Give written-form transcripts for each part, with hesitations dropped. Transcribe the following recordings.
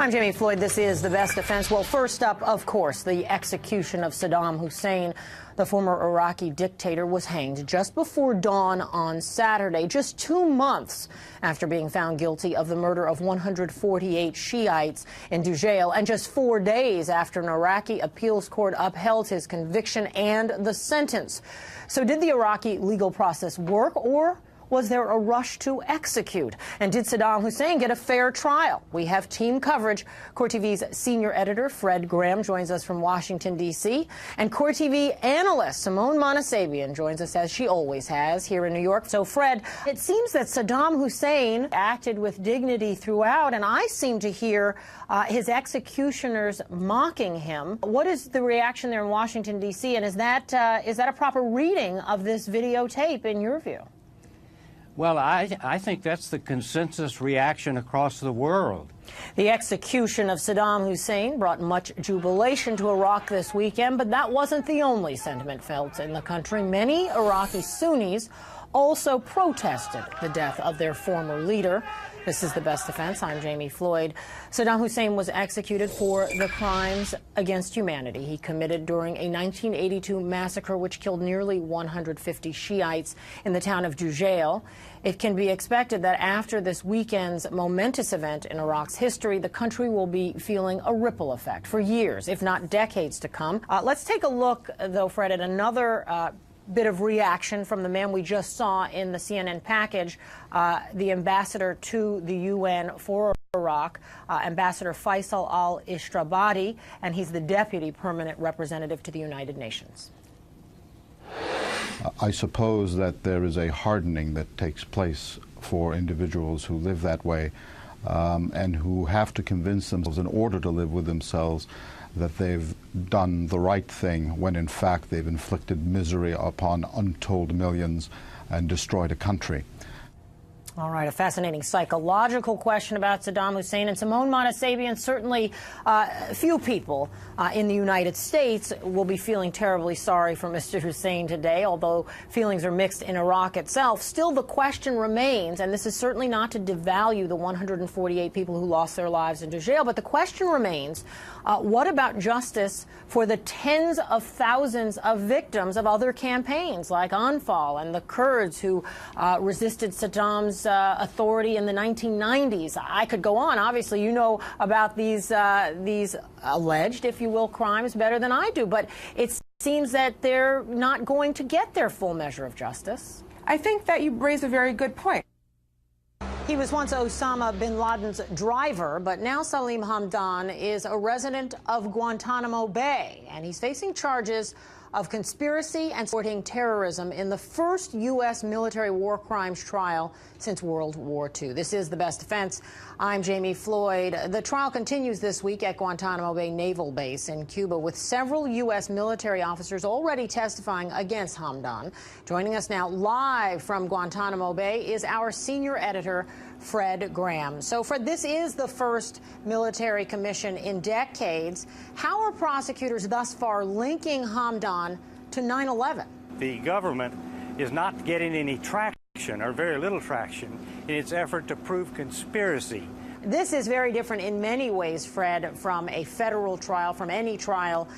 I'm Jami Floyd. This is The Best Defense. Well, first up, of course, the execution of Saddam Hussein. The former Iraqi dictator was hanged just before dawn on Saturday, just 2 months after being found guilty of the murder of 148 Shiites in Dujail, and just 4 days after an Iraqi appeals court upheld his conviction and the sentence. So did the Iraqi legal process work, or was there a rush to execute? And did Saddam Hussein get a fair trial? We have team coverage. Court TV's senior editor, Fred Graham, joins us from Washington, D.C. And Court TV analyst Simone Monasabian joins us, as she always has, here in New York. So, Fred, it seems that Saddam Hussein acted with dignity throughout, and I seem to hear his executioners mocking him. What is the reaction there in Washington, D.C., and is that a proper reading of this videotape, in your view? Well, I think that's the consensus reaction across the world. The execution of Saddam Hussein brought much jubilation to Iraq this weekend, but that wasn't the only sentiment felt in the country. Many Iraqi Sunnis also protested the death of their former leader. This is The Best Defense. I'm Jami Floyd. Saddam Hussein was executed for the crimes against humanity he committed during a 1982 massacre which killed nearly 150 Shiites in the town of Dujail. It can be expected that after this weekend's momentous event in Iraq's history, the country will be feeling a ripple effect for years, if not decades to come. Let's take a look, though, Fred, at another bit of reaction from the man we just saw in the CNN package, the ambassador to the UN for Iraq, Ambassador Faisal al-Ishtrabadi, and he's the deputy permanent representative to the United Nations. I suppose that there is a hardening that takes place for individuals who live that way and who have to convince themselves, in order to live with themselves, that they've done the right thing when in fact they've inflicted misery upon untold millions and destroyed a country. All right, a fascinating psychological question about Saddam Hussein. And Simone Monasabian, certainly few people in the United States will be feeling terribly sorry for Mr. Hussein today, although feelings are mixed in Iraq itself. Still, the question remains, and this is certainly not to devalue the 148 people who lost their lives in Dujail, but the question remains, what about justice for the tens of thousands of victims of other campaigns like Anfal and the Kurds who resisted Saddam's authority in the 1990s? I could go on. Obviously, you know about these alleged, if you will, crimes better than I do, but it seems that they're not going to get their full measure of justice. I think that you raise a very good point. He was once Osama bin Laden's driver, but now Salim Hamdan is a resident of Guantanamo Bay, and he's facing charges of conspiracy and supporting terrorism in the first U.S. military war crimes trial since World War II. This is The Best Defense. I'm Jami Floyd. The trial continues this week at Guantanamo Bay Naval Base in Cuba, with several U.S. military officers already testifying against Hamdan. Joining us now live from Guantanamo Bay is our senior editor, Fred Graham. So, Fred, this is the first military commission in decades. How are prosecutors thus far linking Hamdan to 9/11? The government is not getting any traction, or very little traction, in its effort to prove conspiracy. This is very different in many ways, Fred, from a federal trial, from any trial.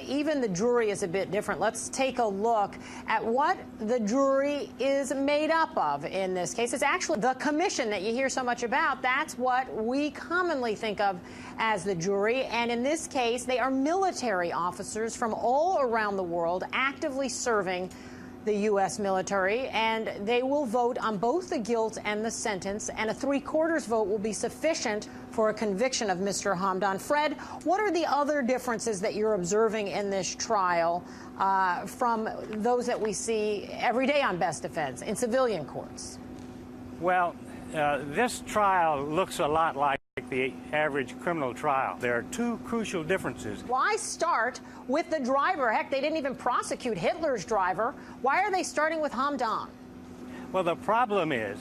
Even the jury is a bit different. Let's take a look at what the jury is made up of in this case. It's actually the commission that you hear so much about. That's what we commonly think of as the jury. And in this case, they are military officers from all around the world actively serving the U.S. military, and they will vote on both the guilt and the sentence, and a 3/4 vote will be sufficient for a conviction of Mr. Hamdan. Fred, what are the other differences that you're observing in this trial from those that we see every day on Best Defense in civilian courts? Well, this trial looks a lot like the average criminal trial. There are two crucial differences. Why start with the driver? Heck, they didn't even prosecute Hitler's driver. Why are they starting with Hamdan? Well, the problem is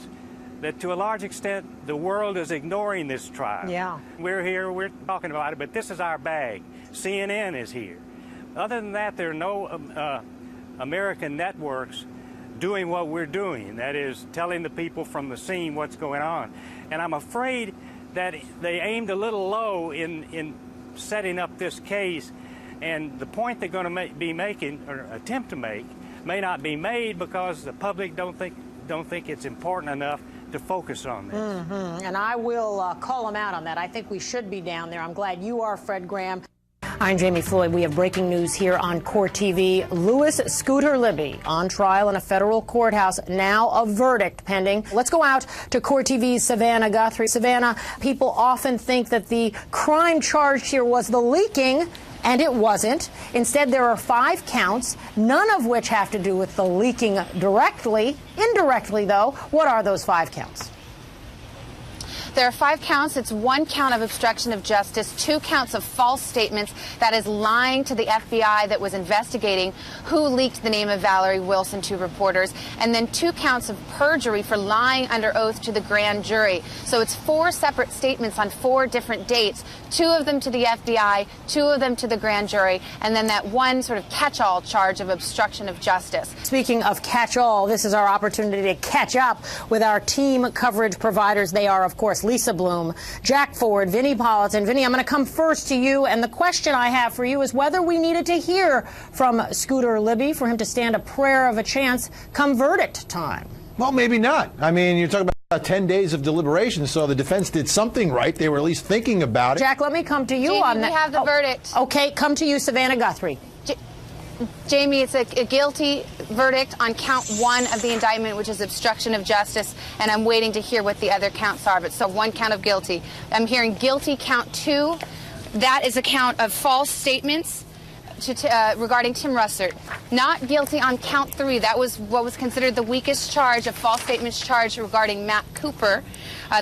that to a large extent, the world is ignoring this trial. Yeah. We're here, we're talking about it, but this is our bag. CNN is here. Other than that, there are no American networks doing what we're doing, that is, telling the people from the scene what's going on. And I'm afraid that they aimed a little low in setting up this case, and the point they're going to be making or attempt to make may not be made because the public don't think it's important enough to focus on this. And I will call him out on that. I think we should be down there. I'm glad you are, Fred Graham. I'm Jami Floyd. We have breaking news here on Court TV. Louis Scooter Libby on trial in a federal courthouse. Now a verdict pending. Let's go out to Court TV's Savannah Guthrie. Savannah, people often think that the crime charged here was the leaking, and it wasn't. Instead, there are 5 counts, none of which have to do with the leaking directly. Indirectly, though, what are those 5 counts? There are 5 counts. It's 1 count of obstruction of justice, 2 counts of false statements, that is lying to the FBI that was investigating who leaked the name of Valerie Wilson to reporters, and then 2 counts of perjury for lying under oath to the grand jury. So it's 4 separate statements on 4 different dates, 2 of them to the FBI, 2 of them to the grand jury, and then that 1 sort of catch-all charge of obstruction of justice. Speaking of catch-all, this is our opportunity to catch up with our team coverage providers. They are, of course, Lisa Bloom, Jack Ford, Vinnie Politan. Vinnie, I'm going to come first to you, and the question I have for you is whether we needed to hear from Scooter Libby for him to stand a prayer of a chance come verdict time. Well, maybe not. I mean, you're talking about 10 days of deliberation, so the defense did something right. They were at least thinking about it. Jack, let me come to you Jami, on that. we have the verdict. Okay, come to you, Savannah Guthrie. Jami, it's a guilty verdict on count 1 of the indictment, which is obstruction of justice, and I'm waiting to hear what the other counts are. But so 1 count of guilty. I'm hearing guilty count 2. That is a count of false statements regarding Tim Russert. Not guilty on count 3. That was what was considered the weakest charge, a false statements charge regarding Matt Cooper.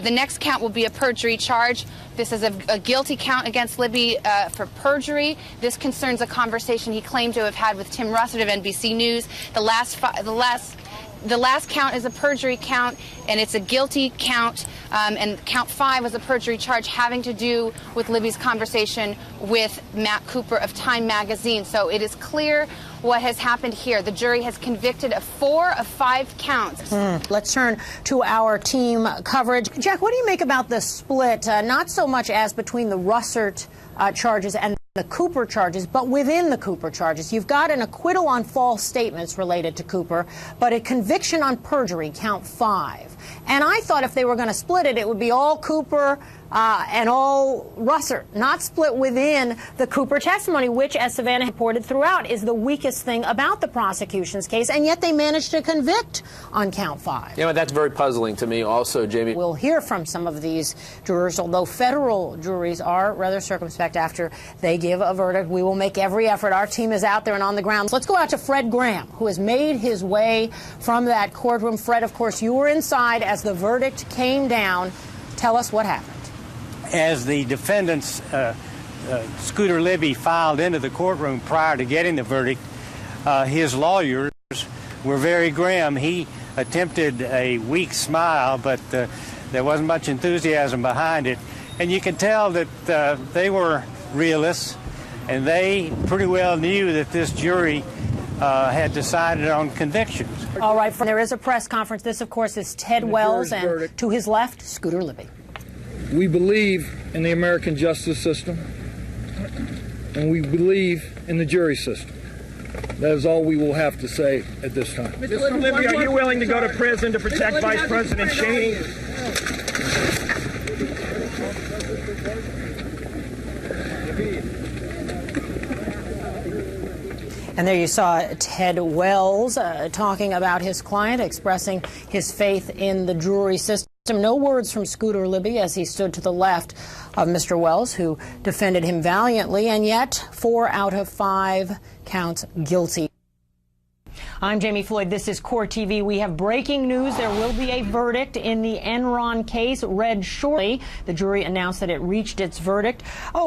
The next count will be a perjury charge. This is a guilty count against Libby for perjury. This concerns a conversation he claimed to have had with Tim Russert of NBC News. The last count is a perjury count, and it's a guilty count, and count 5 was a perjury charge having to do with Libby's conversation with Matt Cooper of Time magazine. So it is clear what has happened here. The jury has convicted of 4 of 5 counts. Let's turn to our team coverage. Jack, what do you make about the split, not so much as between the Russert charges and the Cooper charges, but within the Cooper charges? You've got an acquittal on false statements related to Cooper, but a conviction on perjury, count 5. And I thought if they were going to split it, it would be all Cooper and all Russert, not split within the Cooper testimony, which, as Savannah reported throughout, is the weakest thing about the prosecution's case, and yet they managed to convict on count 5. You know, that's very puzzling to me also, Jami. We'll hear from some of these jurors, although federal juries are rather circumspect after they give a verdict. We will make every effort. Our team is out there and on the ground. Let's go out to Fred Graham, who has made his way from that courtroom. Fred, of course, you were inside as the verdict came down. Tell us what happened. As the defendants, Scooter Libby, filed into the courtroom prior to getting the verdict, his lawyers were very grim. He attempted a weak smile, but there wasn't much enthusiasm behind it. And you can tell that they were realists, and they pretty well knew that this jury had decided on convictions. All right, there is a press conference. This, of course, is Ted Wells, and to his left, Scooter Libby. We believe in the American justice system, and we believe in the jury system. That is all we will have to say at this time. Mr. Libby, are you willing to go to prison to protect Vice President Cheney? And there you saw Ted Wells talking about his client, expressing his faith in the jury system. No words from Scooter Libby as he stood to the left of Mr. Wells, who defended him valiantly, and yet 4 out of 5 counts guilty. I'm Jami Floyd. This is Court TV. We have breaking news. There will be a verdict in the Enron case read shortly. The jury announced that it reached its verdict,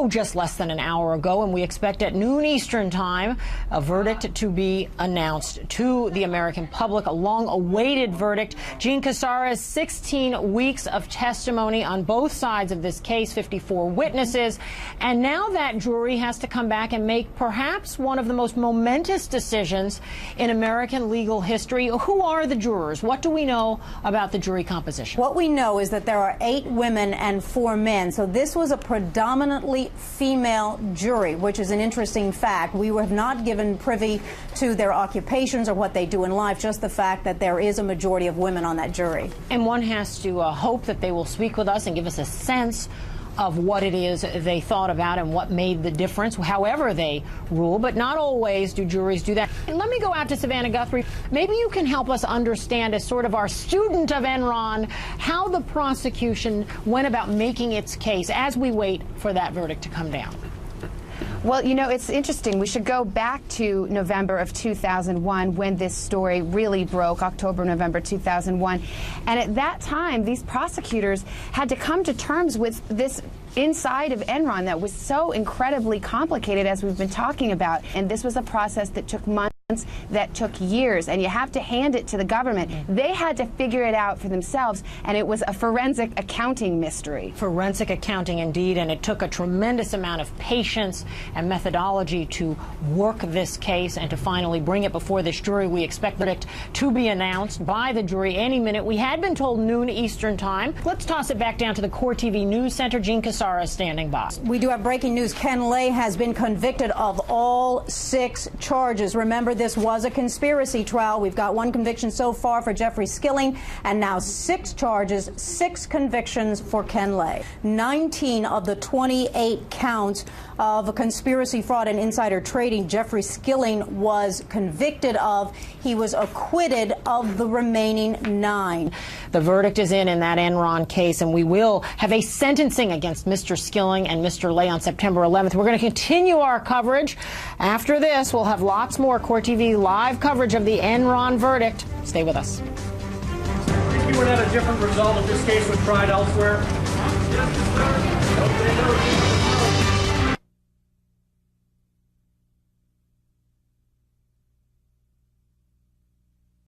just less than an hour ago, and we expect at noon Eastern time a verdict to be announced to the American public, a long-awaited verdict. Jean Casara's 16 weeks of testimony on both sides of this case, 54 witnesses, and now that jury has to come back and make perhaps one of the most momentous decisions in American American legal history. Who are the jurors? What do we know about the jury composition? What we know is that there are 8 women and 4 men. So this was a predominantly female jury, which is an interesting fact. We were not given privy to their occupations or what they do in life, just the fact that there is a majority of women on that jury. And one has to hope that they will speak with us and give us a sense of what it is they thought about and what made the difference, however they rule. But not always do juries do that. And let me go out to Savannah Guthrie. Maybe you can help us understand, as sort of our student of Enron, how the prosecution went about making its case as we wait for that verdict to come down. Well, you know, it's interesting. We should go back to November of 2001 when this story really broke, October, November 2001. And at that time, these prosecutors had to come to terms with this inside of Enron that was so incredibly complicated, as we've been talking about. And this was a process that took months, that took years, and you have to hand it to the government. They had to figure it out for themselves, and it was a forensic accounting mystery. Forensic accounting, indeed, and it took a tremendous amount of patience and methodology to work this case and to finally bring it before this jury. We expect the verdict to be announced by the jury any minute. We had been told noon Eastern time. Let's toss it back down to the Core TV News Center. Jean Casara is standing by. We do have breaking news. Ken Lay has been convicted of all 6 charges. Remember, this was a conspiracy trial. We've got 1 conviction so far for Jeffrey Skilling, and now 6 charges, 6 convictions for Ken Lay. 19 of the 28 counts of a conspiracy, fraud, and insider trading Jeffrey Skilling was convicted of. He was acquitted of the remaining 9. The verdict is in that Enron case, and we will have a sentencing against Mr. Skilling and Mr. Lay on September 11th. We're going to continue our coverage. After this, we'll have lots more Core TV live coverage of the Enron verdict. Stay with us. If you were at a different result if this case was tried elsewhere?